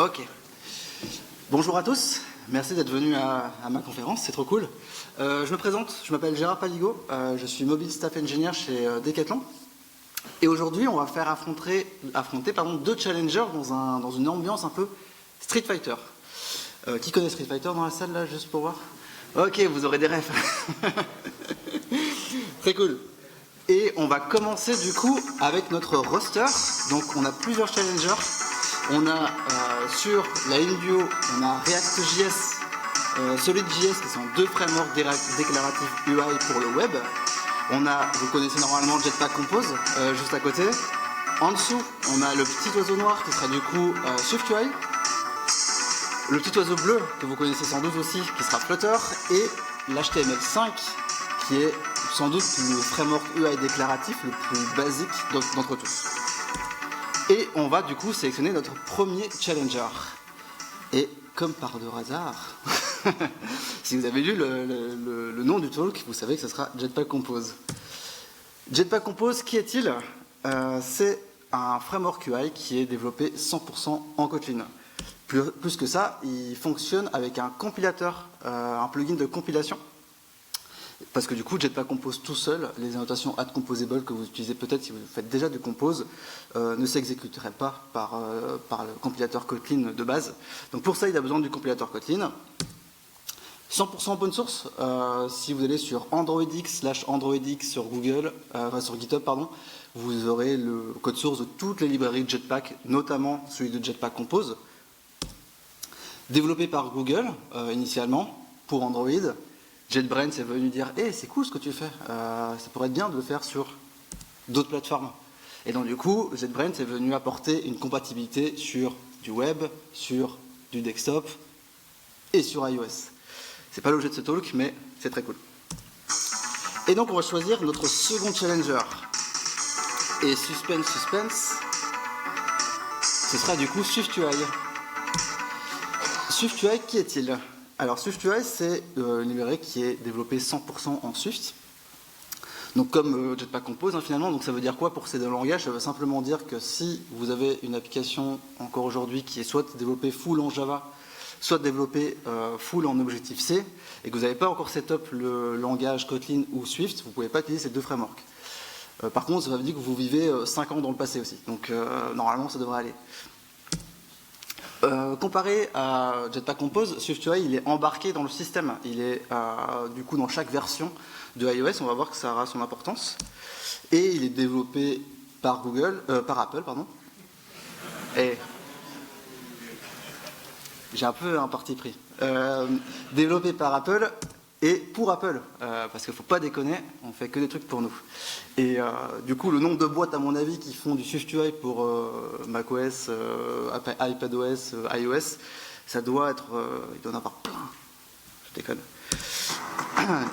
Ok. Bonjour à tous, merci d'être venus à ma conférence, c'est trop cool. Je me présente, je m'appelle Gérard Paligo, je suis Mobile Staff Engineer chez Decathlon. Et aujourd'hui, on va faire affronter deux challengers dans une ambiance un peu Street Fighter. Qui connaît Street Fighter dans la salle, là, juste pour voir? Ok, vous aurez des refs. Très cool. Et on va commencer du coup avec notre roster. Donc on a plusieurs challengers. On a sur la ligne duo, on a React.js, Solid.js qui sont deux frameworks déclaratifs UI pour le web. On a, vous connaissez normalement Jetpack Compose, juste à côté. En dessous, on a le petit oiseau noir qui sera du coup SwiftUI. Le petit oiseau bleu que vous connaissez sans doute aussi qui sera Flutter. Et l'HTML5 qui est sans doute le framework UI déclaratif le plus basique d'entre tous. Et on va du coup sélectionner notre premier challenger. Et comme par hasard, si vous avez lu le nom du talk, vous savez que ce sera Jetpack Compose. Jetpack Compose, qui est-il? C'est un framework UI qui est développé 100% en Kotlin. Plus que ça, il fonctionne avec un compilateur, un plugin de compilation. Parce que du coup, Jetpack Compose tout seul, les annotations add-composable que vous utilisez peut-être si vous faites déjà du compose, ne s'exécuteraient pas par le compilateur Kotlin de base. Donc pour ça, il a besoin du compilateur Kotlin. 100% open source. Si vous allez sur androidx/androidx sur Google, sur GitHub, pardon, vous aurez le code source de toutes les librairies de Jetpack, notamment celui de Jetpack Compose. Développé par Google initialement pour Android. JetBrains est venu dire « Hey, c'est cool ce que tu fais, ça pourrait être bien de le faire sur d'autres plateformes. » Et donc du coup, JetBrains est venu apporter une compatibilité sur du web, sur du desktop et sur iOS. C'est pas l'objet de ce talk, mais c'est très cool. Et donc on va choisir notre second challenger. Et suspense, ce sera du coup SwiftUI. SwiftUI, qui est-il? Alors SwiftUI, c'est une librairie qui est développée 100% en Swift. Donc comme Jetpack Compose finalement, donc ça veut dire quoi pour ces deux langages? Ça veut simplement dire que si vous avez une application encore aujourd'hui qui est soit développée full en Java, soit développée full en Objective-C, et que vous n'avez pas encore setup le langage Kotlin ou Swift, vous ne pouvez pas utiliser ces deux frameworks. Par contre, ça veut dire que vous vivez 5 ans dans le passé aussi. Donc normalement, ça devrait aller. Comparé à Jetpack Compose, SwiftUI il est embarqué dans le système. Il est du coup dans chaque version de iOS. On va voir que ça aura son importance. Et il est développé par Apple, pardon. Et j'ai un peu un parti pris. Développé par Apple et pour Apple, parce qu'il ne faut pas déconner, on fait que des trucs pour nous. Et du coup, le nombre de boîtes, à mon avis, qui font du SwiftUI pour macOS, iPadOS, iOS, ça doit être... il doit en avoir plein. Je déconne.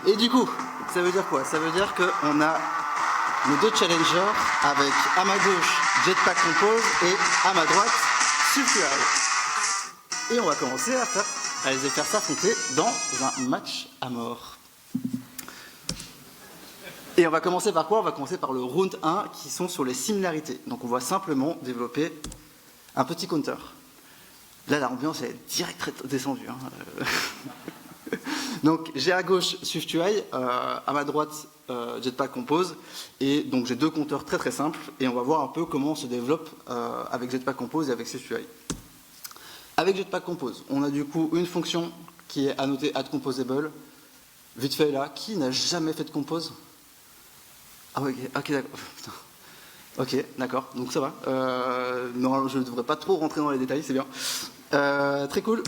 Et du coup, ça veut dire quoi? Ça veut dire qu'on a nos deux challengers avec à ma gauche Jetpack Compose et à ma droite SwiftUI. Et on va commencer à les faire s'affronter dans un match à mort. Et on va commencer par quoi? On va commencer par le round 1 qui sont sur les similarités. Donc on va simplement développer un petit counter. Là l'ambiance est direct descendue. Donc j'ai à gauche SwiftUI, à ma droite Jetpack Compose. Et donc j'ai deux compteurs très simples et on va voir un peu comment on se développe avec Jetpack Compose et avec SwiftUI. Avec Jetpack Compose, on a du coup une fonction qui est annotée add-composable. Vite fait là, qui n'a jamais fait de compose? Ah ok, d'accord. Ok, d'accord, donc ça va. Non, je ne devrais pas trop rentrer dans les détails, c'est bien. Très cool.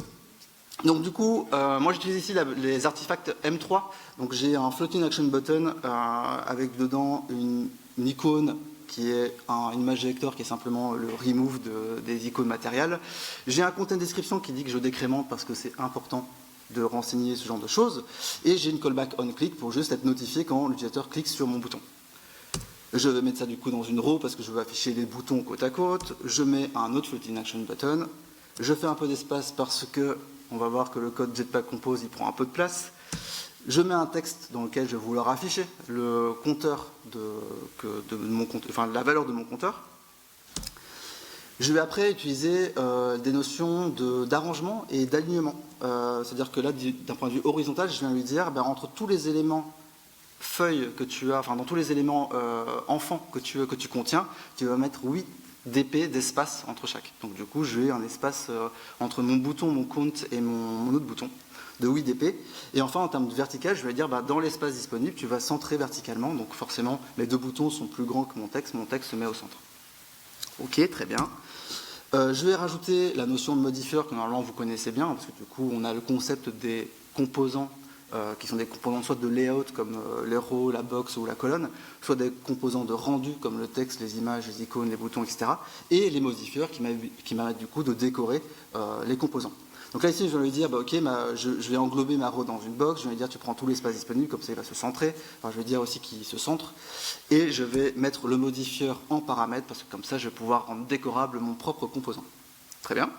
Donc du coup, moi j'utilise ici les artefacts M3. Donc j'ai un floating action button avec dedans une icône qui est un image vector qui est simplement le remove des icônes matérielles. J'ai un content description qui dit que je décrémente parce que c'est important de renseigner ce genre de choses. Et j'ai une callback onClick pour juste être notifié quand l'utilisateur clique sur mon bouton. Je vais mettre ça du coup dans une row parce que je veux afficher les boutons côte à côte. Je mets un autre floating action button. Je fais un peu d'espace parce que on va voir que le code Jetpack Compose il prend un peu de place. Je mets un texte dans lequel je vais vouloir afficher le compteur de mon compteur, enfin la valeur de mon compteur. Je vais après utiliser des notions d'arrangement et d'alignement. C'est-à-dire que là, d'un point de vue horizontal, je viens lui dire, ben, entre tous les éléments feuilles que tu as, enfin dans tous les éléments enfants que tu contiens, tu vas mettre 8 dp d'espace entre chaque. Donc du coup, j'ai un espace entre mon bouton, mon count et mon autre bouton de 8 dp. Et enfin, en termes de vertical, je vais dire, bah, dans l'espace disponible, tu vas centrer verticalement. Donc forcément, mes deux boutons sont plus grands que mon texte se met au centre. Ok, très bien. Je vais rajouter la notion de modifieur que normalement vous connaissez bien, parce que du coup, on a le concept des composants qui sont des composants soit de layout comme les rows, la box ou la colonne, soit des composants de rendu comme le texte, les images, les icônes, les boutons, etc. Et les modifieurs qui permettent du coup de décorer les composants. Donc là ici je vais lui dire, bah, ok, je vais englober ma row dans une box, je vais lui dire tu prends tout l'espace disponible, comme ça il va se centrer, enfin, je vais dire aussi qu'il se centre, et je vais mettre le modifieur en paramètre, parce que comme ça je vais pouvoir rendre décorable mon propre composant. Très bien.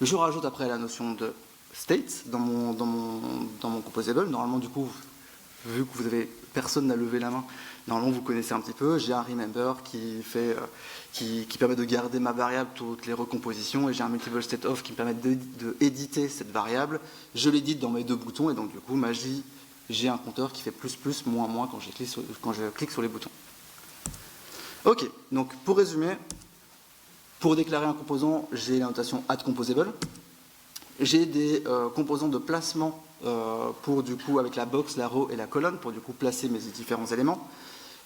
Je rajoute après la notion de state dans mon composable. Normalement, du coup, vu que personne n'a levé la main, normalement vous connaissez un petit peu. J'ai un remember qui permet de garder ma variable toutes les recompositions, et j'ai un multiple state of qui me permet de éditer cette variable. Je l'édite dans mes deux boutons, et donc du coup, j'ai un compteur qui fait plus, moins, moins quand je clique sur les boutons. Ok, donc pour résumer, pour déclarer un composant, j'ai la notation addComposable. J'ai des composants de placement pour du coup avec la box, la row et la colonne pour du coup placer mes différents éléments.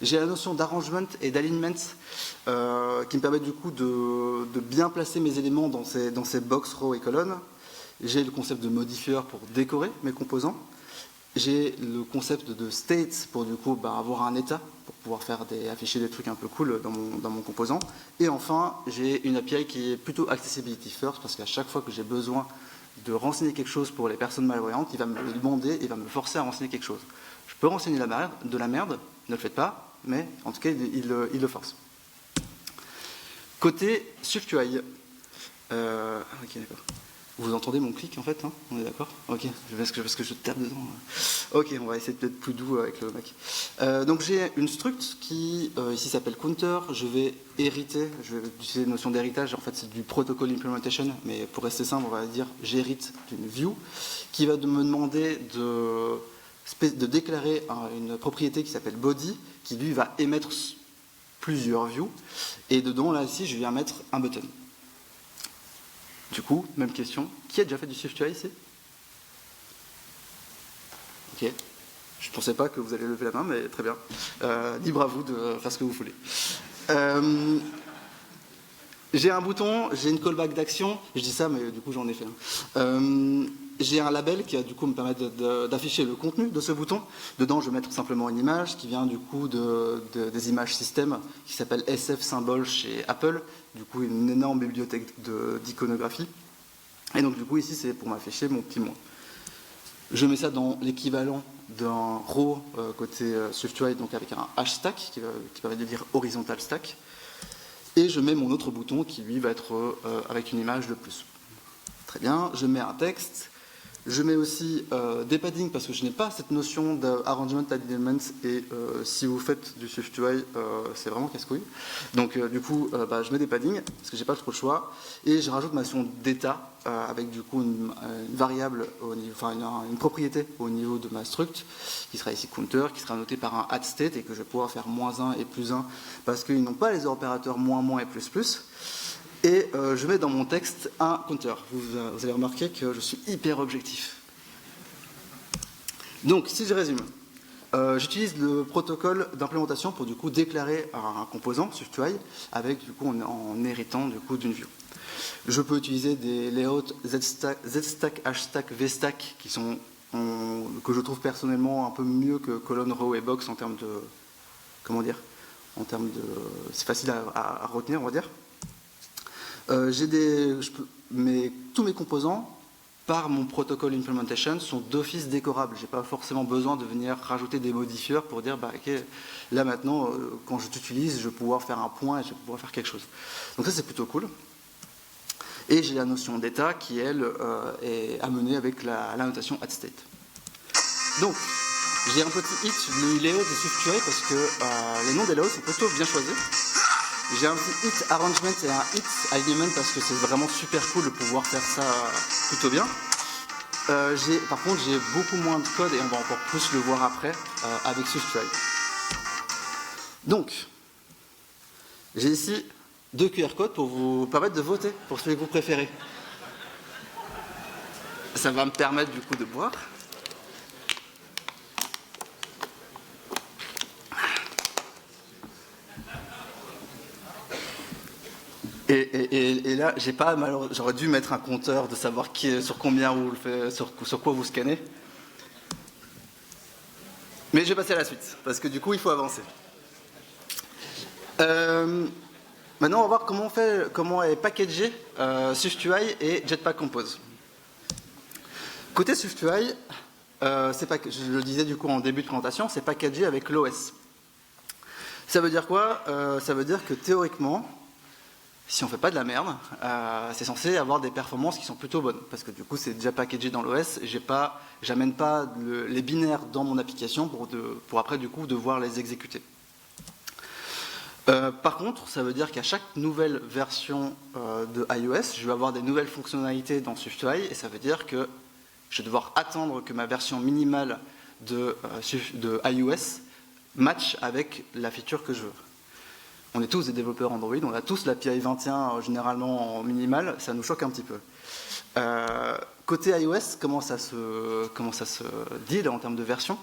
J'ai la notion d'arrangement et d'alignment qui me permettent du coup de bien placer mes éléments dans ces box, row et colonnes. J'ai le concept de modifieur pour décorer mes composants. J'ai le concept de state pour du coup avoir un état pour pouvoir afficher des trucs un peu cool dans mon composant. Et enfin, j'ai une API qui est plutôt accessibility first parce qu'à chaque fois que j'ai besoin de renseigner quelque chose pour les personnes malvoyantes, il va me demander, il va me forcer à renseigner quelque chose. Je peux renseigner de la merde, ne le faites pas, mais en tout cas, il le force. Côté SwiftUI. Ok, d'accord. Vous entendez mon clic en fait, hein, on est d'accord? Ok, parce que je tape dedans. Ok, on va essayer d'être plus doux avec le Mac. Donc j'ai une struct qui ici s'appelle counter. Je vais hériter, je vais utiliser une notion d'héritage. En fait, c'est du protocol implementation, mais pour rester simple, on va dire j'hérite d'une view qui va me demander de déclarer une propriété qui s'appelle body, qui lui va émettre plusieurs views. Et dedans, là ici, je viens mettre un button. Du coup, même question. Qui a déjà fait du SwiftUI ici? Ok. Je ne pensais pas que vous alliez lever la main, mais très bien. Libre à vous de faire ce que vous voulez. J'ai un bouton, j'ai une callback d'action. Je dis ça, mais du coup, j'en ai fait un. J'ai un label qui va du coup me permettre d'afficher le contenu de ce bouton. Dedans, je vais mettre simplement une image qui vient du coup des images système qui s'appelle SF Symbol chez Apple. Du coup, une énorme bibliothèque d'iconographie. Et donc, du coup, ici, c'est pour m'afficher mon petit moins. Je mets ça dans l'équivalent d'un row côté SwiftUI, donc avec un hashtag qui permet de dire horizontal stack. Et je mets mon autre bouton qui, lui, va être avec une image de plus. Très bien, je mets un texte. Je mets aussi des paddings parce que je n'ai pas cette notion d'arrangement alignment et si vous faites du SwiftUI, c'est vraiment casse-couille. Donc du coup, je mets des paddings parce que j'ai pas trop le choix et je rajoute ma notion d'état avec du coup une variable, une propriété au niveau de ma struct qui sera ici counter, qui sera notée par un addState et que je vais pouvoir faire -1 et +1 parce qu'ils n'ont pas les opérateurs -, et ++. Et je mets dans mon texte un counter. Vous allez remarquer que je suis hyper objectif. Donc, si je résume, j'utilise le protocole d'implémentation pour du coup déclarer un composant SwiftUI avec du coup en héritant du coup d'une view. Je peux utiliser des layouts zstack, hstack, vstack qui sont que je trouve personnellement un peu mieux que colonne, row et box en termes de c'est facile à retenir, on va dire. Tous mes composants, par mon protocole implementation, sont d'office décorables. Je n'ai pas forcément besoin de venir rajouter des modifieurs pour dire, ok, là maintenant, quand je t'utilise, je vais pouvoir faire un point et je vais pouvoir faire quelque chose. Donc ça, c'est plutôt cool. Et j'ai la notion d'état qui, elle, est amenée avec la notation addState. Donc, j'ai un petit hit du layout de SwiftUI parce que les noms des layouts sont plutôt bien choisis. J'ai un petit hit arrangement et un hit alignment parce que c'est vraiment super cool de pouvoir faire ça plutôt bien. Par contre, j'ai beaucoup moins de code et on va encore plus le voir après avec SwiftUI. Donc, j'ai ici 2 QR codes pour vous permettre de voter pour celui que vous préférez. Ça va me permettre du coup de boire. Et là, j'aurais dû mettre un compteur de savoir sur combien vous le faites, sur quoi vous scannez. Mais je vais passer à la suite, parce que du coup, il faut avancer. Maintenant, on va voir comment est packagé SwiftUI et Jetpack Compose. Côté SwiftUI, je le disais du coup en début de présentation, c'est packagé avec l'OS. Ça veut dire quoi? Ça veut dire que théoriquement, si on ne fait pas de la merde, c'est censé avoir des performances qui sont plutôt bonnes. Parce que du coup, c'est déjà packagé dans l'OS. J'amène pas les binaires dans mon application pour après du coup devoir les exécuter. Par contre, ça veut dire qu'à chaque nouvelle version de iOS, je vais avoir des nouvelles fonctionnalités dans SwiftUI. Et ça veut dire que je vais devoir attendre que ma version minimale de iOS match avec la feature que je veux. On est tous des développeurs Android, on a tous l'API 21 généralement en minimal, ça nous choque un petit peu. Côté iOS, comment ça se deal en termes de version?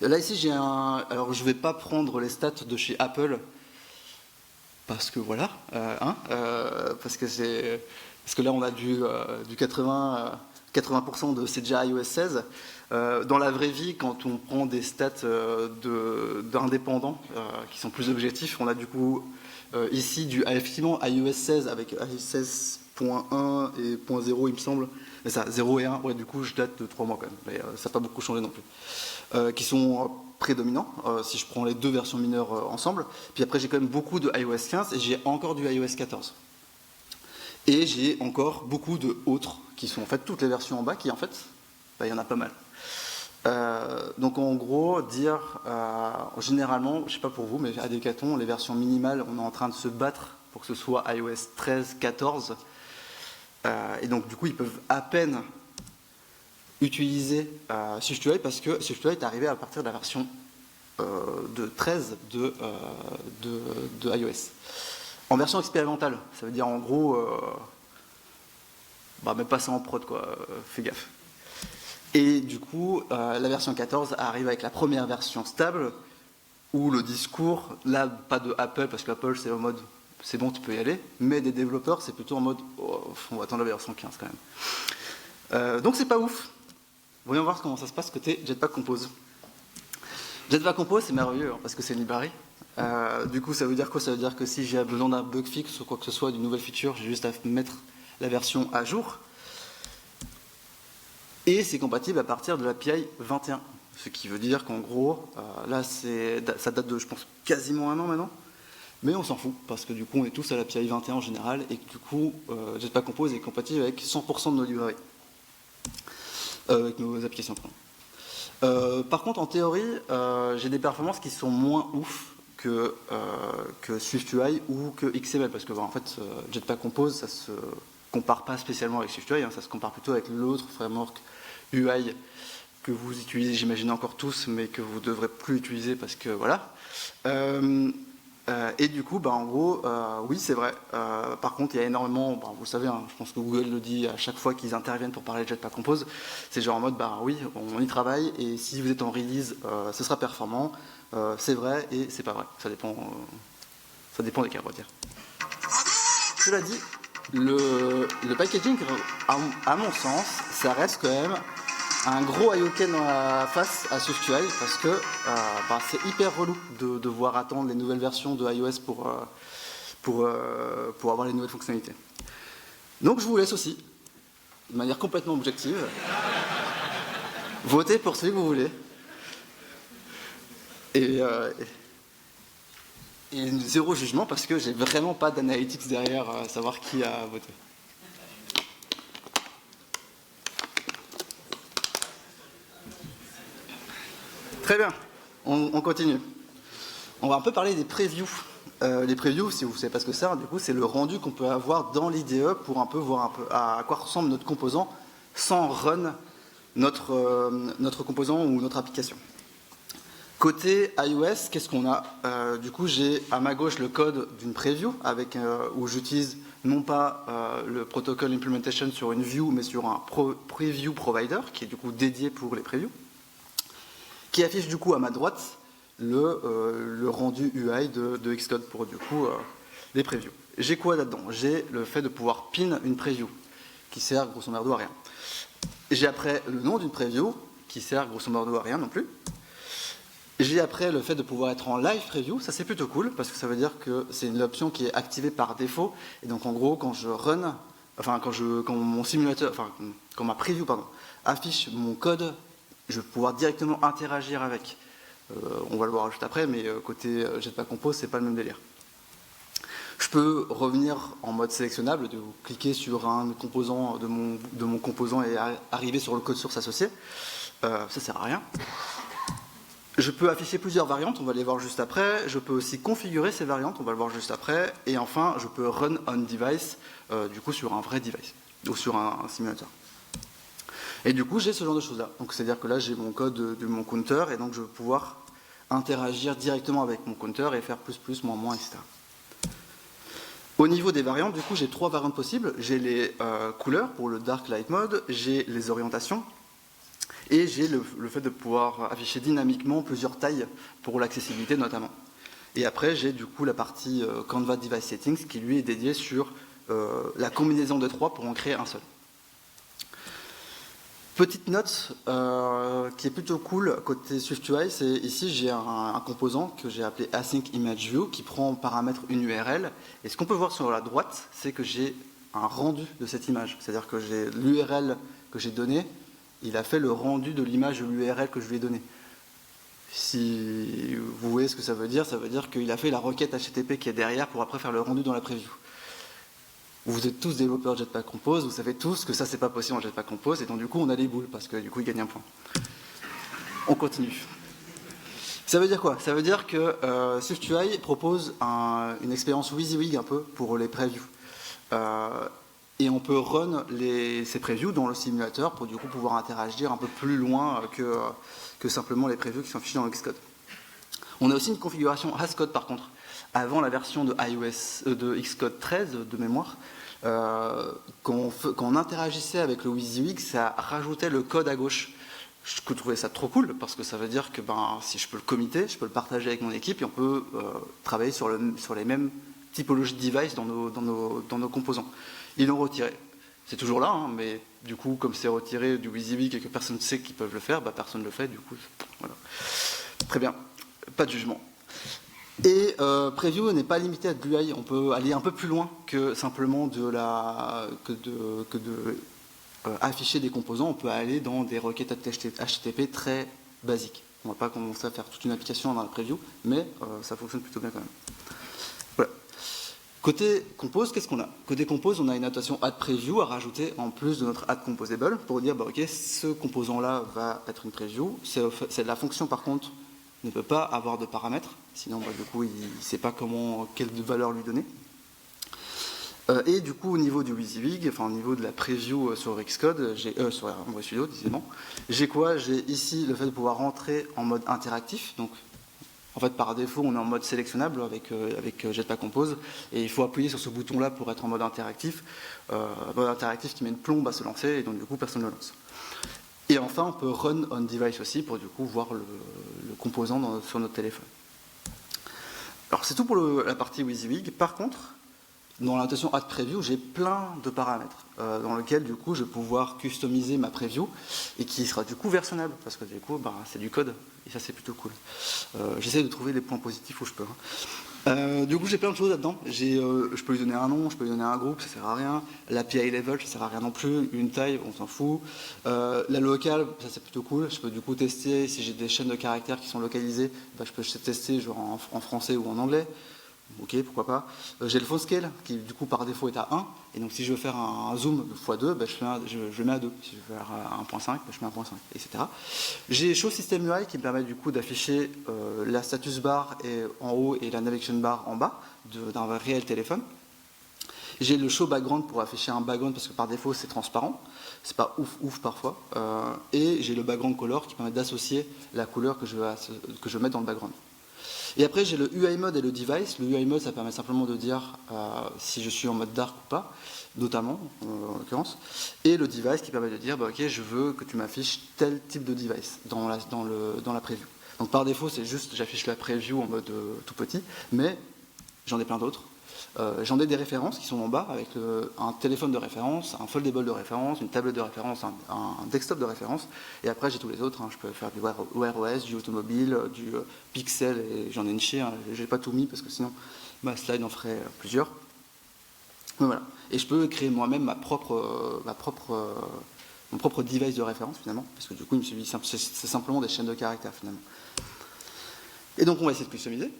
Là ici alors je ne vais pas prendre les stats de chez Apple, parce que voilà, parce que là on a du 80% de c'est déjà iOS 16. Dans la vraie vie, quand on prend des stats d'indépendants qui sont plus objectifs, on a du coup ici effectivement iOS 16 avec iOS 16.1 et 0.0 il me semble, mais ça 0 et 1, ouais, du coup je date de 3 mois quand même, mais ça n'a pas beaucoup changé non plus, qui sont prédominants si je prends les 2 versions mineures ensemble. Puis après j'ai quand même beaucoup de iOS 15 et j'ai encore du iOS 14. Et j'ai encore beaucoup de autres qui sont en fait toutes les versions en bas qui en fait, il y en a pas mal. Donc en gros, généralement, je sais pas pour vous, mais à Decathlon, les versions minimales, on est en train de se battre pour que ce soit iOS 13, 14. Et donc du coup, ils peuvent à peine utiliser SwiftUI parce que SwiftUI est arrivé à partir de la version de 13 de iOS. En version expérimentale, ça veut dire en gros, mais pas ça en prod quoi, fais gaffe. Et du coup, la version 14 arrive avec la première version stable, où le discours, là, pas de Apple, parce qu'Apple c'est en mode, c'est bon, tu peux y aller, mais des développeurs, c'est plutôt en mode, on va attendre la version 15 quand même. Donc c'est pas ouf. Voyons voir comment ça se passe côté Jetpack Compose. Jetpack Compose, c'est merveilleux, parce que c'est libéré. Du coup, ça veut dire quoi? Ça veut dire que si j'ai besoin d'un bug fixe ou quoi que ce soit, d'une nouvelle feature, j'ai juste à mettre la version à jour. Et c'est compatible à partir de l'API 21. Ce qui veut dire qu'en gros, là, ça date de, je pense, quasiment 1 an maintenant. Mais on s'en fout, parce que du coup, on est tous à l'API 21 en général, et que du coup, Jetpack Compose est compatible avec 100% de nos librairies. Avec nos applications. Par contre, en théorie, j'ai des performances qui sont moins ouf que SwiftUI ou que XML, parce que en fait, Jetpack Compose, ça se compare pas spécialement avec SwiftUI, ça se compare plutôt avec l'autre framework UI que vous utilisez, j'imagine encore tous, mais que vous ne devrez plus utiliser parce que voilà. Et du coup, en gros, oui, c'est vrai. Par contre, il y a énormément, vous le savez, je pense que Google le dit à chaque fois qu'ils interviennent pour parler de Jetpack Compose, c'est genre en mode, oui, on y travaille, et si vous êtes en release, ce sera performant. C'est vrai et c'est pas vrai. Ça dépend des cas, on va dire. Cela dit, le packaging, à mon sens, ça reste quand même un gros ayoken dans la face à SwiftUI parce que c'est hyper relou de devoir attendre les nouvelles versions de iOS pour avoir les nouvelles fonctionnalités. Donc je vous laisse aussi, de manière complètement objective, voter pour celui que vous voulez. Et zéro jugement parce que j'ai vraiment pas d'analytics derrière à savoir qui a voté. Très bien, on continue. On va un peu parler des previews Les previews, si vous ne savez pas ce que c'est, du coup, c'est le rendu qu'on peut avoir dans l'IDE pour un peu voir un peu à quoi ressemble notre composant sans run notre composant ou notre application. Côté iOS, qu'est-ce qu'on a? Du coup, j'ai à ma gauche le code d'une preview où j'utilise non pas le protocol implementation sur une view, mais sur un preview provider qui est du coup dédié pour les previews, qui affiche du coup à ma droite le rendu UI de Xcode pour du coup les previews. J'ai quoi là-dedans? J'ai le fait de pouvoir pin une preview qui sert grosso modo à rien. J'ai après le nom d'une preview qui sert grosso modo à rien non plus. J'ai après le fait de pouvoir être en live preview, ça c'est plutôt cool parce que ça veut dire que c'est une option qui est activée par défaut et donc en gros quand je run, enfin quand mon simulateur, enfin quand ma preview affiche mon code, je vais pouvoir directement interagir avec. On va le voir juste après, mais côté Jetpack Compose, c'est pas le même délire. Je peux revenir en mode sélectionnable, de cliquer sur un composant de mon composant et arriver sur le code source associé. Ça sert à rien. Je peux afficher plusieurs variantes, on va les voir juste après. Je peux aussi configurer ces variantes, on va le voir juste après. Et enfin, je peux run on device, du coup sur un vrai device, ou sur un simulateur. Et du coup, j'ai ce genre de choses-là. Donc, c'est-à-dire que là, j'ai mon code de mon counter, et donc je vais pouvoir interagir directement avec mon counter et faire plus, moins, etc. Au niveau des variantes, du coup, j'ai 3 variantes possibles. J'ai les couleurs pour le Dark Light Mode, j'ai les orientations, et j'ai le fait de pouvoir afficher dynamiquement plusieurs tailles pour l'accessibilité notamment. Et après, j'ai du coup la partie Canva Device Settings qui lui est dédiée sur la combinaison des 3 pour en créer un seul. Petite note qui est plutôt cool côté SwiftUI, c'est ici j'ai un composant que j'ai appelé Async Image View qui prend en paramètre une URL. Et ce qu'on peut voir sur la droite, c'est que j'ai un rendu de cette image. C'est-à-dire que j'ai l'URL que j'ai donné, il a fait le rendu de l'image de l'URL que je lui ai donnée. Si vous voyez ce que ça veut dire qu'il a fait la requête HTTP qui est derrière pour après faire le rendu dans la preview. Vous êtes tous développeurs Jetpack Compose, vous savez tous que ça c'est pas possible en Jetpack Compose, et donc du coup on a des boules, parce que du coup il gagne un point. On continue. Ça veut dire quoi? Ça veut dire que SwiftUI propose une expérience WYSIWYG un peu pour les previews. Et on peut run ces previews dans le simulateur pour du coup pouvoir interagir un peu plus loin que simplement les previews qui sont affichés dans Xcode. On a aussi une configuration Hascode par contre. Avant la version de iOS de Xcode 13 de mémoire, quand on interagissait avec le WYSIWYG, ça rajoutait le code à gauche. Je trouvais ça trop cool parce que ça veut dire que si je peux le committer, je peux le partager avec mon équipe et on peut travailler sur les mêmes typologies de device dans nos composants. Ils l'ont retiré. C'est toujours là, hein, mais du coup, comme c'est retiré du WYSIWYG et que personne ne sait qu'ils peuvent le faire, personne ne le fait, du coup, voilà. Très bien, pas de jugement. Et Preview n'est pas limité à de l'UI, on peut aller un peu plus loin que simplement afficher des composants, on peut aller dans des requêtes HTTP très basiques. On ne va pas commencer à faire toute une application dans la Preview, mais ça fonctionne plutôt bien quand même. Voilà. Côté Compose, qu'est-ce qu'on a? Côté Compose, on a une notation add preview à rajouter en plus de notre add composable pour dire ok, ce composant-là va être une preview. C'est la fonction par contre ne peut pas avoir de paramètres, sinon du coup il ne sait pas quelle valeur lui donner. Et du coup au niveau du WYSIWYG, enfin au niveau de la preview sur Xcode, sur Android Studio décidément, j'ai quoi? J'ai ici le fait de pouvoir rentrer en mode interactif, donc en fait par défaut on est en mode sélectionnable avec Jetpack Compose, et il faut appuyer sur ce bouton là pour être en mode interactif qui met une plombe à se lancer, et donc du coup personne ne le lance. Et enfin, on peut run on device aussi pour du coup voir le composant sur notre téléphone. Alors c'est tout pour la partie WYSIWYG. Par contre, dans la notation add preview, j'ai plein de paramètres dans lesquels du coup je vais pouvoir customiser ma preview et qui sera du coup versionnable parce que du coup c'est du code et ça c'est plutôt cool. J'essaie de trouver les points positifs où je peux. Du coup j'ai plein de choses là-dedans. Je peux lui donner un nom, je peux lui donner un groupe, ça sert à rien. L'API level, ça sert à rien non plus. Une taille, on s'en fout. La locale, ça c'est plutôt cool. Je peux du coup tester si j'ai des chaînes de caractères qui sont localisées, je peux tester genre en français ou en anglais. ok, pourquoi pas. J'ai le phone scale qui du coup par défaut est à 1, et donc si je veux faire un zoom x2, ben, je le mets à 2. Si je veux faire 1.5, ben, je mets 1.5, etc. J'ai Show System UI qui me permet du coup d'afficher la status bar en haut et la navigation bar en bas d'un réel téléphone. J'ai le Show Background pour afficher un background parce que par défaut c'est transparent, c'est pas ouf parfois. Et j'ai le Background Color qui permet d'associer la couleur que je veux mettre dans le background. Et après j'ai le UI Mode et le Device. Le UI Mode ça permet simplement de dire si je suis en mode dark ou pas, notamment en l'occurrence. Et le Device qui permet de dire bah, ok je veux que tu m'affiches tel type de device dans la preview. Donc par défaut c'est juste j'affiche la preview en mode tout petit, mais j'en ai plein d'autres. J'en ai des références qui sont en bas avec un téléphone de référence, un foldable de référence, une tablette de référence, un desktop de référence. Et après, j'ai tous les autres. Hein. Je peux faire du Wear OS, du automobile, du Pixel, et j'en ai une chier. Hein. Je n'ai pas tout mis parce que sinon, ma slide en ferait plusieurs. Mais voilà. Et je peux créer moi-même mon propre device de référence finalement. Parce que du coup, il me suffit, c'est simplement des chaînes de caractères finalement. Et donc, on va essayer de customiser.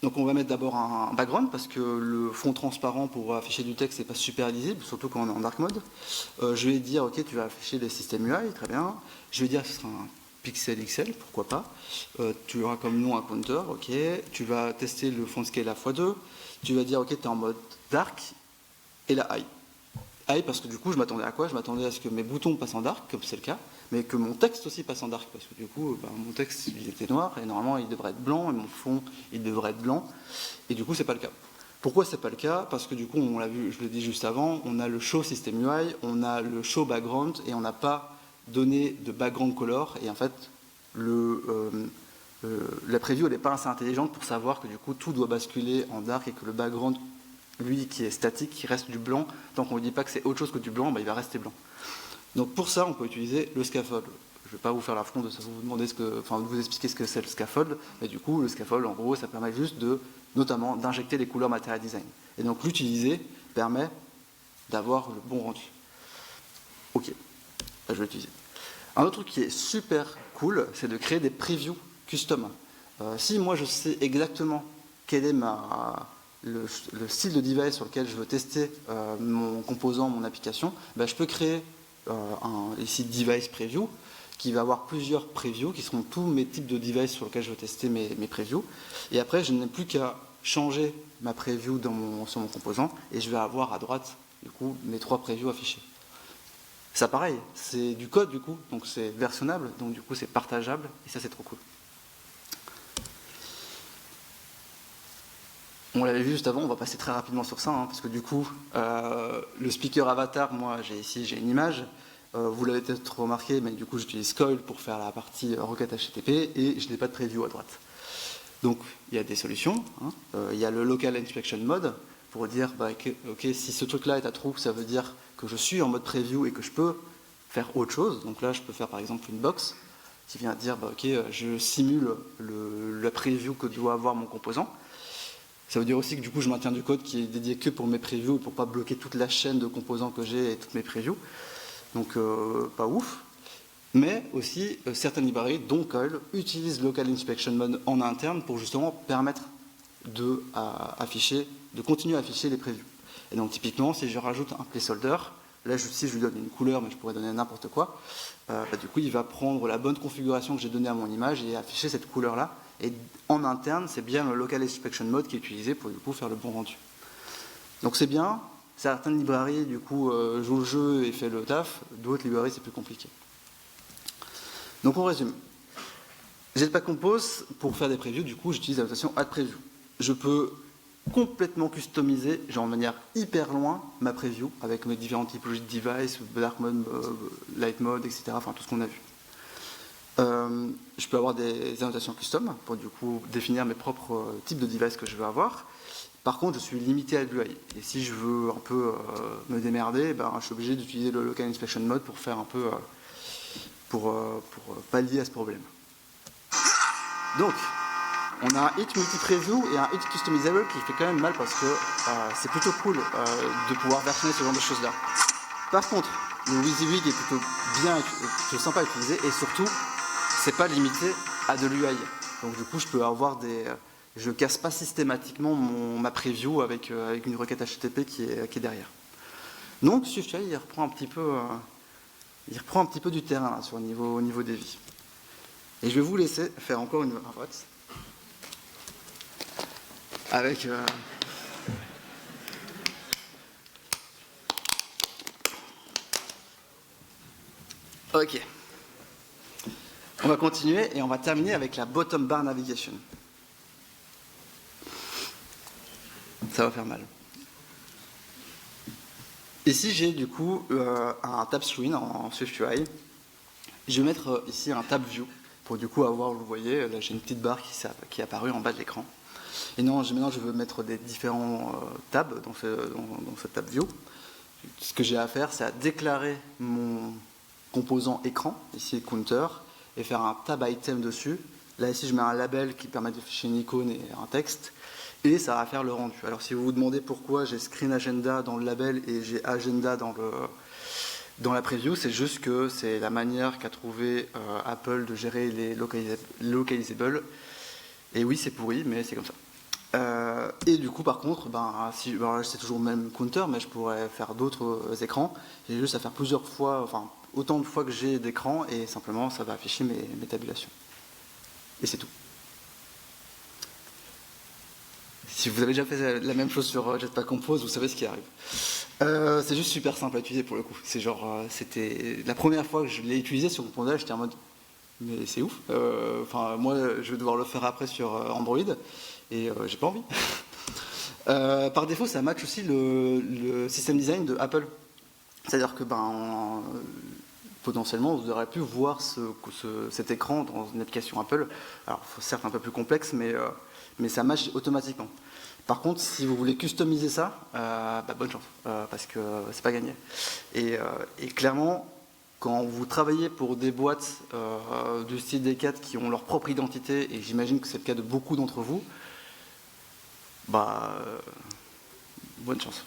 Donc on va mettre d'abord un background parce que le fond transparent pour afficher du texte n'est pas super lisible, surtout quand on est en dark mode. Je vais dire ok tu vas afficher des systèmes UI, très bien. Je vais dire que ce sera un pixel XL, pourquoi pas. Tu auras comme nom un counter, ok. Tu vas tester le font scale à x2. Tu vas dire ok tu es en mode dark et la high. High parce que du coup je m'attendais à quoi? Je m'attendais à ce que mes boutons passent en dark, comme c'est le cas, mais que mon texte aussi passe en dark, parce que du coup mon texte il était noir et normalement il devrait être blanc et mon fond il devrait être blanc, et du coup c'est pas le cas. Pourquoi c'est pas le cas? Parce que du coup on l'a vu, je l'ai dit juste avant, on a le show system UI, on a le show background et on n'a pas donné de background color, et en fait la preview elle n'est pas assez intelligente pour savoir que du coup tout doit basculer en dark et que le background lui qui est statique, qui reste du blanc, tant qu'on ne dit pas que c'est autre chose que du blanc, il va rester blanc. Donc pour ça, on peut utiliser le scaffold. Je ne vais pas vous faire l'affront de vous demander de vous expliquer ce que c'est le scaffold, mais du coup, le scaffold, en gros, ça permet juste notamment d'injecter les couleurs Material Design. Et donc l'utiliser permet d'avoir le bon rendu. Ok, je vais l'utiliser. Un autre truc qui est super cool, c'est de créer des previews custom. Si moi je sais exactement quel est le style de device sur lequel je veux tester mon composant, mon application, je peux créer ici device preview qui va avoir plusieurs previews qui seront tous mes types de devices sur lesquels je veux tester mes previews, et après je n'ai plus qu'à changer ma preview sur mon composant et je vais avoir à droite du coup mes 3 previews affichés. Ça pareil, c'est du code du coup, donc c'est versionnable, donc du coup c'est partageable et ça c'est trop cool. On l'avait vu juste avant, on va passer très rapidement sur ça, parce que du coup, le speaker avatar, moi j'ai une image, vous l'avez peut-être remarqué, mais du coup j'utilise Coil pour faire la partie requête HTTP et je n'ai pas de preview à droite. Donc il y a des solutions, il y a le Local Inspection Mode pour dire, ok, si ce truc-là est à true, ça veut dire que je suis en mode preview et que je peux faire autre chose. Donc là je peux faire par exemple une box qui vient dire, ok, je simule la preview que doit avoir mon composant. Ça veut dire aussi que du coup je maintiens du code qui est dédié que pour mes previews et pour pas bloquer toute la chaîne de composants que j'ai et toutes mes previews. Donc pas ouf. Mais aussi certaines librairies, dont Coil, utilisent Local Inspection Mode en interne pour justement permettre de continuer à afficher les previews. Et donc typiquement si je rajoute un placeholder, là si je lui donne une couleur, mais je pourrais donner n'importe quoi, du coup il va prendre la bonne configuration que j'ai donnée à mon image et afficher cette couleur là. Et en interne, c'est bien le Local Inspection Mode qui est utilisé pour du coup faire le bon rendu. Donc c'est bien, certaines librairies du coup jouent le jeu et fait le taf, d'autres librairies c'est plus compliqué. Donc on résume. Jetpack Compose, pour faire des previews, du coup j'utilise la notation Add Preview. Je peux complètement customiser, genre de manière hyper loin, ma preview avec mes différentes typologies de device, dark mode, light mode, etc. Enfin tout ce qu'on a vu. Je peux avoir des annotations custom pour du coup définir mes propres types de devices que je veux avoir. Par contre, je suis limité à l'UI. Et si je veux un peu me démerder, je suis obligé d'utiliser le Local Inspection Mode pour faire un peu pour pallier à ce problème. Donc, on a un hit multi-preview et un hit customizable qui fait quand même mal parce que c'est plutôt cool de pouvoir versionner ce genre de choses-là. Par contre, le WYSIWYG est plutôt sympa à utiliser et surtout, c'est pas limité à de l'UI. Donc du coup, je peux avoir je ne casse pas systématiquement ma preview avec une requête HTTP qui est derrière. Donc SwiftUI, il reprend un petit peu du terrain là, au niveau des vies. Et je vais vous laisser faire encore une vote avec... Ok. On va continuer et on va terminer avec la bottom bar navigation. Ça va faire mal. Ici, j'ai du coup un tab screen en SwiftUI. Je vais mettre ici un tab view pour du coup avoir, vous voyez, là j'ai une petite barre qui est apparue en bas de l'écran. Et non, maintenant je veux mettre des différents tabs dans ce tab view. Ce que j'ai à faire, c'est à déclarer mon composant écran, ici counter, et faire un tab item dessus. Là ici je mets un label qui permet d'afficher une icône et un texte, et ça va faire le rendu. Alors si vous vous demandez pourquoi j'ai screen agenda dans le label et j'ai agenda dans la preview, c'est juste que c'est la manière qu'a trouvé Apple de gérer les localizables. Et oui, c'est pourri, mais c'est comme ça. Et du coup, par contre, c'est toujours le même counter, mais je pourrais faire d'autres écrans. J'ai juste à faire plusieurs fois, enfin, autant de fois que j'ai d'écran, et simplement, ça va afficher mes tabulations. Et c'est tout. Si vous avez déjà fait la même chose sur Jetpack Compose, vous savez ce qui arrive. C'est juste super simple à utiliser pour le coup. C'est genre, c'était la première fois que je l'ai utilisé sur mon Panda, j'étais en mode, mais c'est ouf. Enfin, moi, je vais devoir le faire après sur Android, et j'ai pas envie. Par défaut, ça match aussi le système design de Apple. C'est-à-dire que potentiellement, vous aurez pu voir cet écran dans une application Apple. Alors, certes un peu plus complexe, mais ça match automatiquement. Par contre, si vous voulez customiser ça, bonne chance, parce que c'est pas gagné. Et clairement, quand vous travaillez pour des boîtes du style D4 qui ont leur propre identité, et j'imagine que c'est le cas de beaucoup d'entre vous, bonne chance.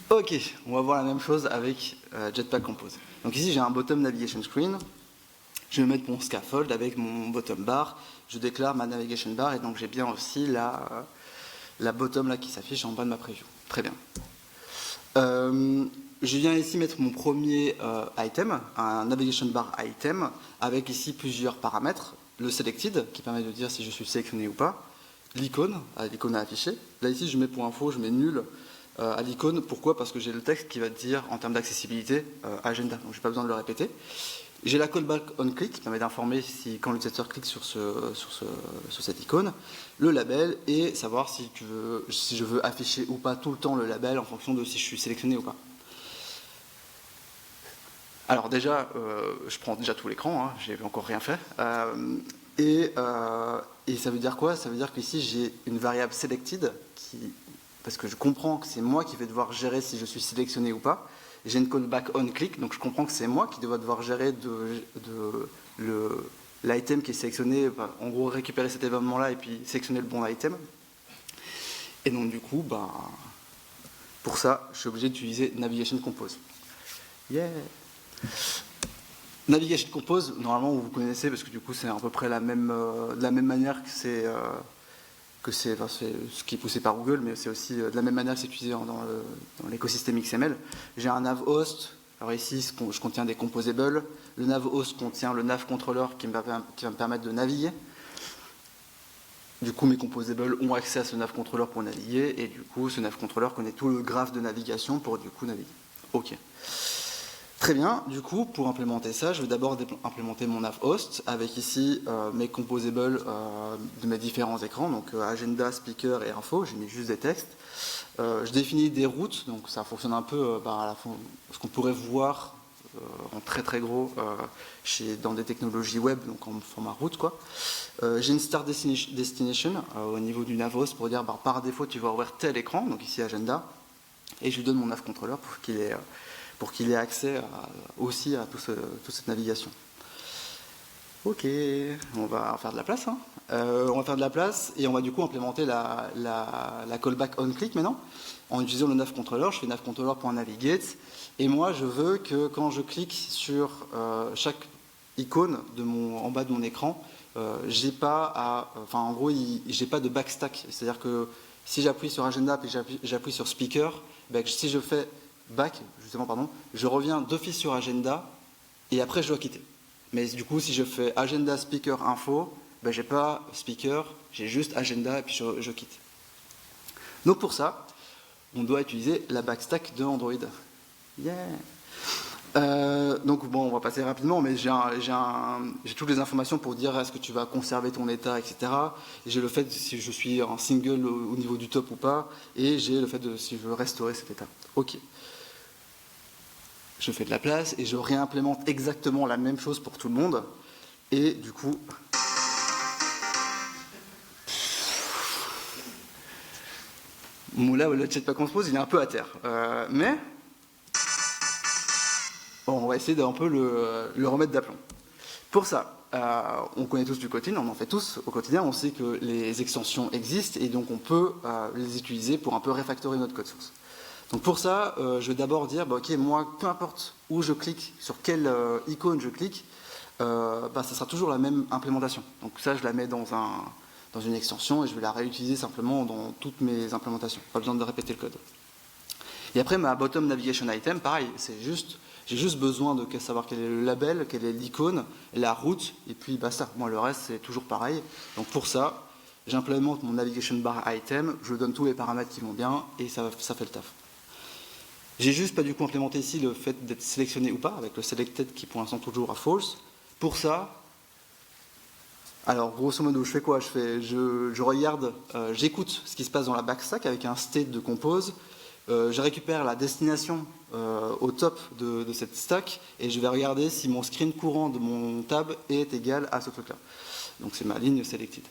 Ok, on va voir la même chose avec Jetpack Compose. Donc ici, j'ai un bottom navigation screen. Je vais mettre mon scaffold avec mon bottom bar. Je déclare ma navigation bar, et donc j'ai bien aussi la bottom là qui s'affiche en bas de ma preview. Très bien. Je viens ici mettre mon premier item, un navigation bar item, avec ici plusieurs paramètres. Le selected, qui permet de dire si je suis sélectionné ou pas. L'icône à afficher. Là ici, je mets pour info, je mets nul à l'icône. Pourquoi? Parce que j'ai le texte qui va dire, en termes d'accessibilité, agenda. Donc je n'ai pas besoin de le répéter. J'ai la callback on click qui permet d'informer si quand l'utilisateur clique sur cette icône, le label, et savoir si je veux afficher ou pas tout le temps le label en fonction de si je suis sélectionné ou pas. Alors déjà, je prends déjà tout l'écran, j'ai encore rien fait. Et ça veut dire quoi? Ça veut dire qu'ici j'ai une variable selected parce que je comprends que c'est moi qui vais devoir gérer si je suis sélectionné ou pas. J'ai une callback on click, donc je comprends que c'est moi qui dois devoir gérer l'item qui est sélectionné, en gros récupérer cet événement-là et puis sélectionner le bon item. Et donc du coup, pour ça, je suis obligé d'utiliser Navigation Compose. Yeah! Navigation Compose, normalement vous connaissez parce que du coup c'est à peu près de la même manière que c'est ce qui est poussé par Google, mais c'est aussi de la même manière que c'est utilisé dans l'écosystème XML. J'ai un nav host, alors ici je contiens des composables, le nav host contient le nav controller qui va me permettre de naviguer. Du coup mes composables ont accès à ce nav controller pour naviguer, et du coup ce nav controller connaît tout le graphe de navigation pour du coup naviguer. Ok. Très bien, du coup, pour implémenter ça, je vais d'abord implémenter mon nav host avec ici mes composables de mes différents écrans, donc agenda, speaker et info, j'ai mis juste des textes. Je définis des routes, donc ça fonctionne un peu ce qu'on pourrait voir en très très gros dans des technologies web, donc en format route quoi. J'ai une start destination au niveau du nav host pour dire par défaut tu vas ouvrir tel écran, donc ici agenda, et je lui donne mon nav controller pour qu'il ait accès aussi à toute cette navigation. Ok, on va faire de la place. On va faire de la place et on va du coup implémenter la callback on click maintenant. En utilisant le nav controller, je fais nav controller.navigate et moi je veux que quand je clique sur chaque icône en bas de mon écran, j'ai pas à, enfin en gros, j'ai pas de backstack. C'est-à-dire que si j'appuie sur agenda puis j'appuie sur speaker, ben, si je fais back, justement, pardon, je reviens d'office sur agenda et après je dois quitter. Mais du coup, si je fais agenda, speaker, info, ben, j'ai pas speaker, j'ai juste agenda et puis je quitte. Donc pour ça, on doit utiliser la backstack de Android. Yeah. Donc bon, on va passer rapidement, mais j'ai toutes les informations pour dire est-ce que tu vas conserver ton état, etc. J'ai le fait de si je suis en single au niveau du top ou pas, et j'ai le fait de si je veux restaurer cet état. Ok. Je fais de la place et je réimplémente exactement la même chose pour tout le monde. Et du coup... Là, le Jetpack Compose, il est un peu à terre. Mais... Bon, on va essayer d'un peu le remettre d'aplomb. Pour ça, on connaît tous du Kotlin, on en fait tous au quotidien, on sait que les extensions existent et donc on peut les utiliser pour un peu refactorer notre code source. Donc pour ça, je vais d'abord dire, bah, ok, moi, peu importe où je clique, sur quelle icône je clique, ça sera toujours la même implémentation. Donc ça, je la mets dans une extension et je vais la réutiliser simplement dans toutes mes implémentations. Pas besoin de répéter le code. Et après, ma bottom navigation item, pareil, j'ai juste besoin de savoir quel est le label, quelle est l'icône, la route, et puis basta. Moi, le reste, c'est toujours pareil. Donc pour ça, j'implémente mon navigation bar item, je donne tous les paramètres qui vont bien, et ça fait le taf. J'ai juste pas du coup implémenté ici le fait d'être sélectionné ou pas, avec le selected qui pour l'instant toujours à false. Pour ça, alors grosso modo, je fais quoi? Je regarde, j'écoute ce qui se passe dans la backstack avec un state de compose. Je récupère la destination au top de cette stack et je vais regarder si mon screen courant de mon tab est égal à ce truc-là. Donc c'est ma ligne selected.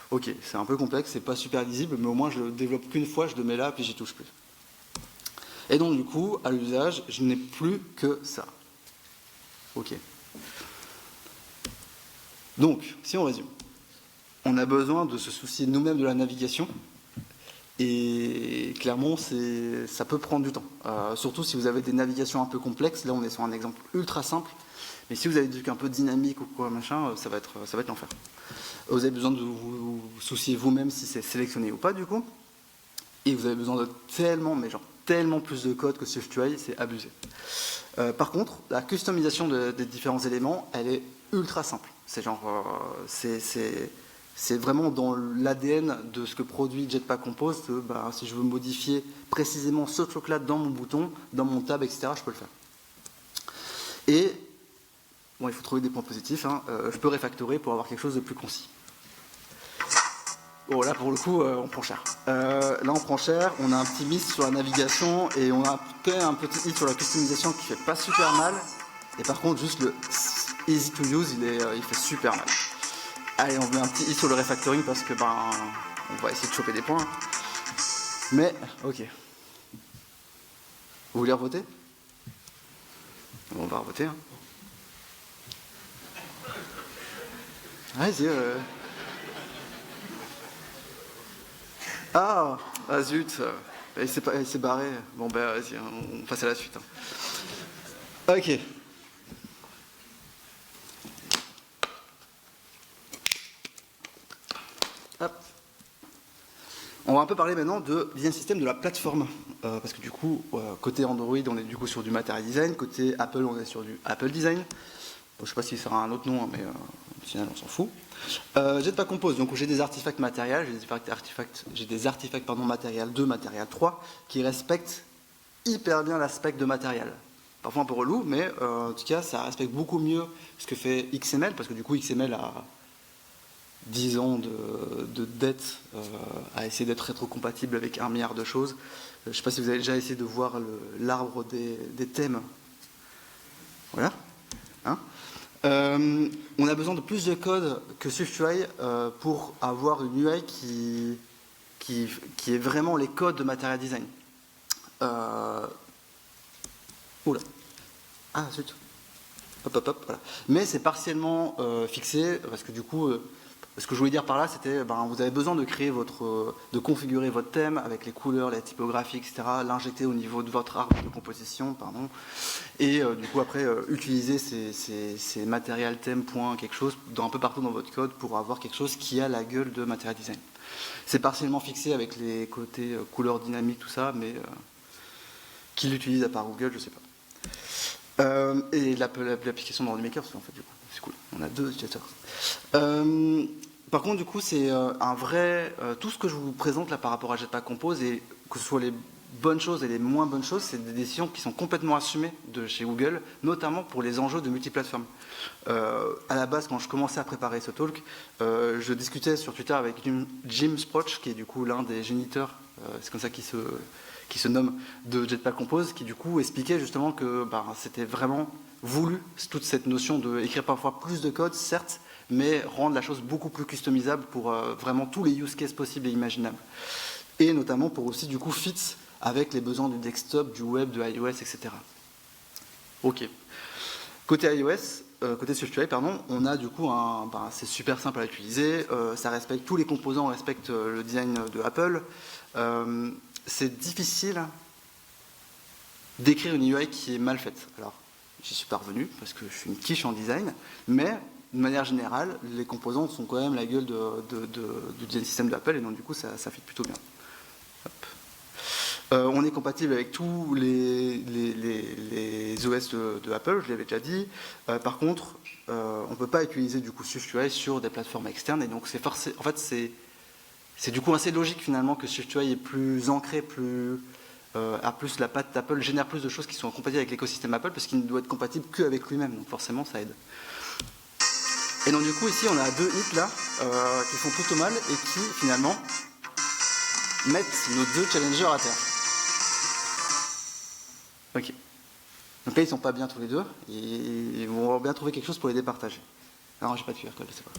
Ok, c'est un peu complexe, c'est pas super lisible, mais au moins je le développe qu'une fois, je le mets là, puis j'y touche plus. Et donc du coup, à l'usage, je n'ai plus que ça. Ok. Donc, si on résume, on a besoin de se soucier nous-mêmes de la navigation. Et clairement, ça peut prendre du temps. Surtout si vous avez des navigations un peu complexes. Là, on est sur un exemple ultra simple. Mais si vous avez des trucs un peu dynamiques ou quoi, machin, ça va être l'enfer. Vous avez besoin de vous soucier vous-même si c'est sélectionné ou pas, du coup. Et vous avez besoin de tellement plus de code que SwiftUI, c'est abusé. Par contre, la customisation des différents éléments, elle est ultra simple. C'est vraiment dans l'ADN de ce que produit Jetpack Compose. Si je veux modifier précisément ce truc-là dans mon bouton, dans mon tab, etc., je peux le faire. Et, bon, il faut trouver des points positifs. Je peux refactorer pour avoir quelque chose de plus concis. Bon, là, pour le coup, on prend cher. Là, on prend cher. On a un petit miss sur la navigation et on a un petit hit sur la customisation qui fait pas super mal. Et par contre, juste le easy to use, il fait super mal. Allez, on met un petit i sur le refactoring parce que on va essayer de choper des points. Mais, ok. Vous voulez revoter? On va revoter. Allez-y. Ah zut, il s'est barré. Bon vas-y, on passe à la suite. Ok. Hop. On va un peu parler maintenant de design system de la plateforme. Parce que du coup, côté Android, on est du coup sur du Material Design. Côté Apple, on est sur du Apple Design. Bon, je ne sais pas s'il sera un autre nom, mais au final, on s'en fout. Jetpack Compose, donc j'ai des artefacts matériels, j'ai des artefacts matériel 2, matériel 3, qui respectent hyper bien l'aspect de matériel. Parfois un peu relou, mais en tout cas, ça respecte beaucoup mieux ce que fait XML, parce que du coup, XML a 10 ans de dette à essayer d'être rétrocompatible avec 1 milliard de choses. Je ne sais pas si vous avez déjà essayé de voir l'arbre des thèmes. Voilà. On a besoin de plus de code que SwiftUI pour avoir une UI qui est vraiment les codes de Material Design. Oula. Ah, zut. Hop, voilà. Mais c'est partiellement fixé, parce que du coup, ce que je voulais dire par là, c'était vous avez besoin de créer de configurer votre thème avec les couleurs, la typographie, etc., l'injecter au niveau de votre arbre de composition, pardon, et du coup après utiliser ces matériel thème point quelque chose un peu partout dans votre code pour avoir quelque chose qui a la gueule de Material Design. C'est partiellement fixé avec les côtés couleurs dynamiques, tout ça, mais qui l'utilise à part Google, je sais pas. Et l'application dans Maker, en fait, du coup, c'est cool. On a 2 utilisateurs. Par contre, du coup, c'est un vrai... tout ce que je vous présente là par rapport à Jetpack Compose, et que ce soit les bonnes choses et les moins bonnes choses, c'est des décisions qui sont complètement assumées de chez Google, notamment pour les enjeux de multiplateforme. À la base, quand je commençais à préparer ce talk, je discutais sur Twitter avec Jim Sproch, qui est du coup l'un des géniteurs, c'est comme ça qu'il se nomme, de Jetpack Compose, qui du coup expliquait justement que c'était vraiment voulu, toute cette notion d'écrire parfois plus de code, certes, mais rendre la chose beaucoup plus customisable pour vraiment tous les use cases possibles et imaginables. Et notamment pour aussi du coup fit avec les besoins du desktop, du web, de iOS, etc. Ok. Côté iOS, côté SwiftUI, pardon, on a du coup c'est super simple à utiliser, ça respecte tous les composants, respecte le design de Apple. C'est difficile d'écrire une UI qui est mal faite. Alors, j'y suis parvenu parce que je suis une quiche en design, mais de manière générale, les composants sont quand même la gueule du design system d'Apple et donc du coup ça fit plutôt bien. On est compatible avec tous les OS de Apple, je l'avais déjà dit. Par contre, on ne peut pas utiliser du coup SwiftUI sur des plateformes externes et donc c'est forcé. En fait, c'est du coup assez logique finalement que SwiftUI est plus ancré, a plus la patte d'Apple, génère plus de choses qui sont compatibles avec l'écosystème Apple parce qu'il ne doit être compatible qu'avec lui-même, donc forcément ça aide. Et donc du coup ici on a 2 hits là qui font plutôt mal et qui finalement mettent nos 2 challengers à terre. Ok. Donc là ils sont pas bien tous les deux et ils vont bien trouver quelque chose pour les départager. Non, j'ai pas de QR code, je sais pas.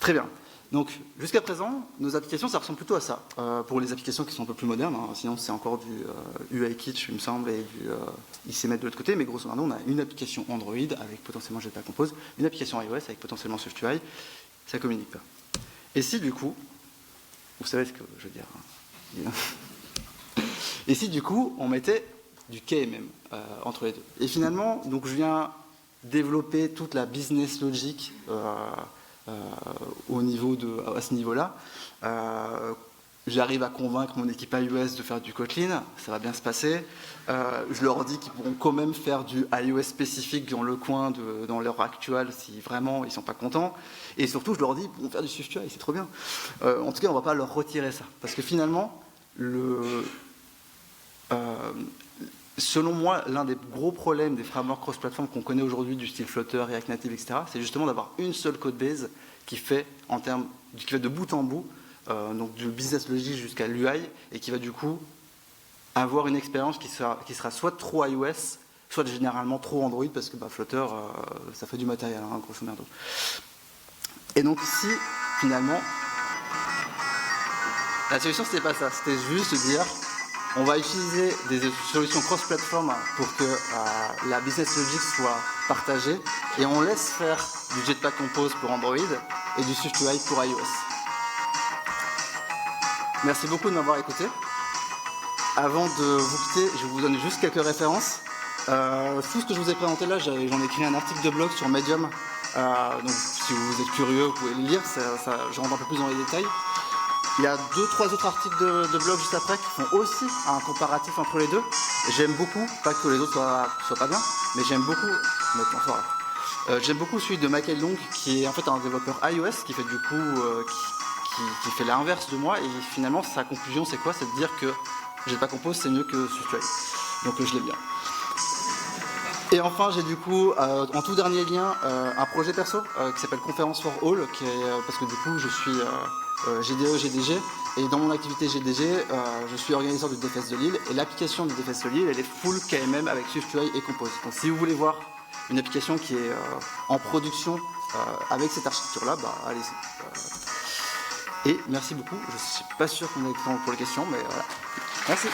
Très bien. Donc jusqu'à présent, nos applications ça ressemble plutôt à ça. Pour les applications qui sont un peu plus modernes, sinon c'est encore du UIKit il me semble et du ICMS de l'autre côté, mais grosso modo on a une application Android avec potentiellement Jetpack Compose, une application iOS avec potentiellement SwiftUI, ça communique pas. Et si du coup, vous savez ce que je veux dire, et si du coup on mettait du KMM entre les deux. Et finalement, donc je viens développer toute la business logic à ce niveau-là. J'arrive à convaincre mon équipe iOS de faire du Kotlin, ça va bien se passer. Je leur dis qu'ils pourront quand même faire du iOS spécifique dans le coin, dans l'heure actuelle, si vraiment ils ne sont pas contents. Et surtout, je leur dis qu'ils pourront faire du SwiftUI, c'est trop bien. En tout cas, on ne va pas leur retirer ça. Parce que finalement, selon moi, l'un des gros problèmes des frameworks cross-platform qu'on connaît aujourd'hui, du style Flutter, React Native, etc., c'est justement d'avoir une seule codebase qui fait de bout en bout, donc du business logic jusqu'à l'UI, et qui va du coup avoir une expérience qui sera soit trop iOS, soit généralement trop Android, parce que Flutter, ça fait du matériel, grosso merdo. Et donc ici, finalement, la solution c'était pas ça, c'était juste de dire on va utiliser des solutions cross-platform pour que la business logic soit partagée et on laisse faire du Jetpack Compose pour Android et du SwiftUI pour iOS. Merci beaucoup de m'avoir écouté. Avant de vous quitter, je vous donne juste quelques références. Tout ce que je vous ai présenté là, j'en ai écrit un article de blog sur Medium. Donc si vous êtes curieux, vous pouvez le lire, je rentre un peu plus dans les détails. Il y a 2-3 autres articles de blog juste après qui font aussi un comparatif entre les deux. J'aime beaucoup, pas que les autres soient pas bien, mais j'aime beaucoup. J'aime beaucoup celui de Michael Long, qui est en fait un développeur iOS, qui fait du coup, qui fait l'inverse de moi, et finalement sa conclusion c'est quoi? C'est de dire que Jetpack Compose c'est mieux que SwiftUI. Donc je l'aime bien. Et enfin, j'ai du coup, en tout dernier lien, un projet perso qui s'appelle Conference for All, parce que du coup, je suis GDE, GDG, et dans mon activité GDG, je suis organisateur du DFS de Lille, et l'application du DFS de Lille, elle est full KMM avec SwiftUI et Compose. Donc si vous voulez voir une application qui est en production avec cette architecture-là, allez-y. Et merci beaucoup, je ne suis pas sûr qu'on ait le temps pour les questions, mais voilà. Merci.